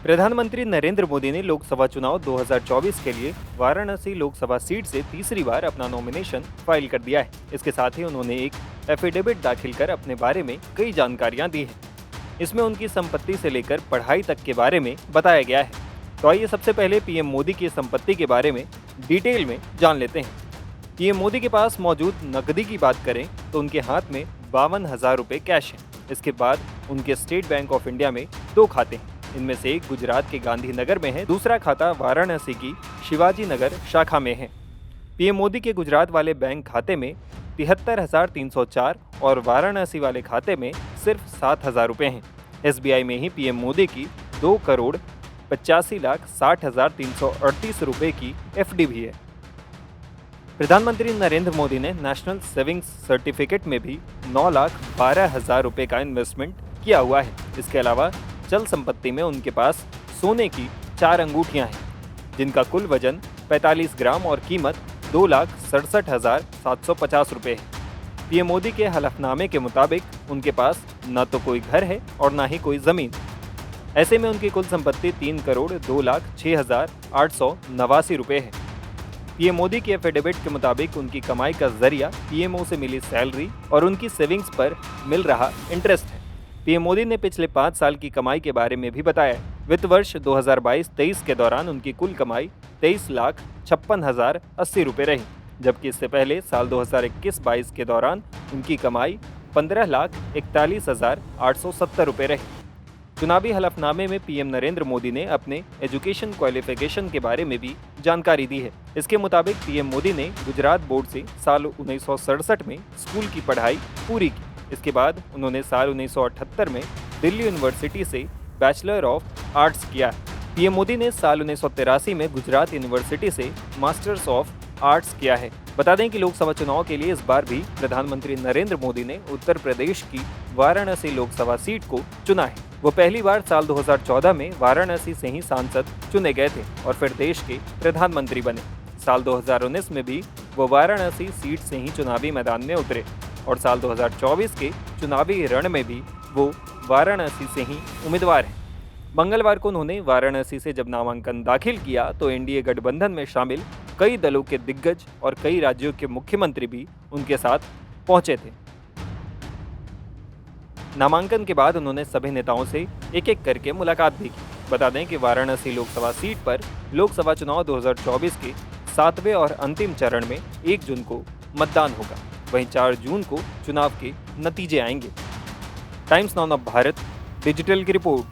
प्रधानमंत्री नरेंद्र मोदी ने लोकसभा चुनाव 2024 के लिए वाराणसी लोकसभा सीट से तीसरी बार अपना नॉमिनेशन फाइल कर दिया है। इसके साथ ही उन्होंने एक एफिडेविट दाखिल कर अपने बारे में कई जानकारियां दी हैं। इसमें उनकी संपत्ति से लेकर पढ़ाई तक के बारे में बताया गया है। तो आइए सबसे पहले पीएम मोदी की संपत्ति के बारे में डिटेल में जान लेते हैं। पीएम मोदी के पास मौजूद नकदी की बात करें तो उनके हाथ में 52,000 रुपये कैश हैं। इसके बाद उनके स्टेट बैंक ऑफ इंडिया में 2 खाते हैं। इनमें से एक गुजरात के गांधीनगर में है, दूसरा खाता वाराणसी की शिवाजी नगर शाखा में है। पीएम मोदी के गुजरात वाले बैंक खाते में 73,304 और वाराणसी वाले खाते में सिर्फ 7,000 रुपये हैं। एसबीआई में ही पीएम मोदी की 2,85,60,338 रुपये की एफडी भी है। प्रधानमंत्री नरेंद्र मोदी ने नेशनल सेविंग्स सर्टिफिकेट में भी 9,12,000 रुपये का इन्वेस्टमेंट किया हुआ है। इसके अलावा चल संपत्ति में उनके पास सोने की 4 अंगूठियां हैं, जिनका कुल वजन 45 ग्राम और कीमत 2,67,750 रुपये है। पीएम मोदी के हलफनामे के मुताबिक उनके पास न तो कोई घर है और न ही कोई जमीन। ऐसे में उनकी कुल संपत्ति 3,02,06,889 रुपये है। पीएम मोदी के एफिडेविट के मुताबिक उनकी कमाई का जरिया पीएमओ से मिली सैलरी और उनकी सेविंग्स पर मिल रहा इंटरेस्ट है। पीएम मोदी ने पिछले 5 साल की कमाई के बारे में भी बताया। वित्त वर्ष 2022-23 के दौरान उनकी कुल कमाई 23,56,080 रुपये रही, जबकि इससे पहले साल 2021-22 के दौरान उनकी कमाई 15,41,870 रुपये रही। चुनावी हलफनामे में पीएम नरेंद्र मोदी ने अपने एजुकेशन क्वालिफिकेशन के बारे में भी जानकारी दी है। इसके मुताबिक पीएम मोदी ने गुजरात बोर्ड से साल 1967 में स्कूल की पढ़ाई पूरी की। इसके बाद उन्होंने साल 1978 में दिल्ली यूनिवर्सिटी से बैचलर ऑफ आर्ट्स किया। पीएम मोदी ने साल 1983 में गुजरात यूनिवर्सिटी से मास्टर्स ऑफ आर्ट्स किया है। बता दें कि लोकसभा चुनाव के लिए इस बार भी प्रधानमंत्री नरेंद्र मोदी ने उत्तर प्रदेश की वाराणसी लोकसभा सीट को चुना है। वो पहली बार साल 2014 में वाराणसी से ही सांसद चुने गए थे और फिर देश के प्रधानमंत्री बने। साल 2019 में भी वो वाराणसी सीट से ही चुनावी मैदान में उतरे और साल 2024 के चुनावी रण में भी वो वाराणसी से ही उम्मीदवार हैं। मंगलवार को उन्होंने वाराणसी से जब नामांकन दाखिल किया तो एनडीए गठबंधन में शामिल कई दलों के दिग्गज और कई राज्यों के मुख्यमंत्री भी उनके साथ पहुंचे थे। नामांकन के बाद उन्होंने सभी नेताओं से एक-एक करके मुलाकात भी की। बता दें कि वाराणसी लोकसभा सीट पर लोकसभा चुनाव 2024 के 7वें और अंतिम चरण में 1 जून को मतदान होगा। वहीं 4 जून को चुनाव के नतीजे आएंगे। Times now of Bharat digital की रिपोर्ट।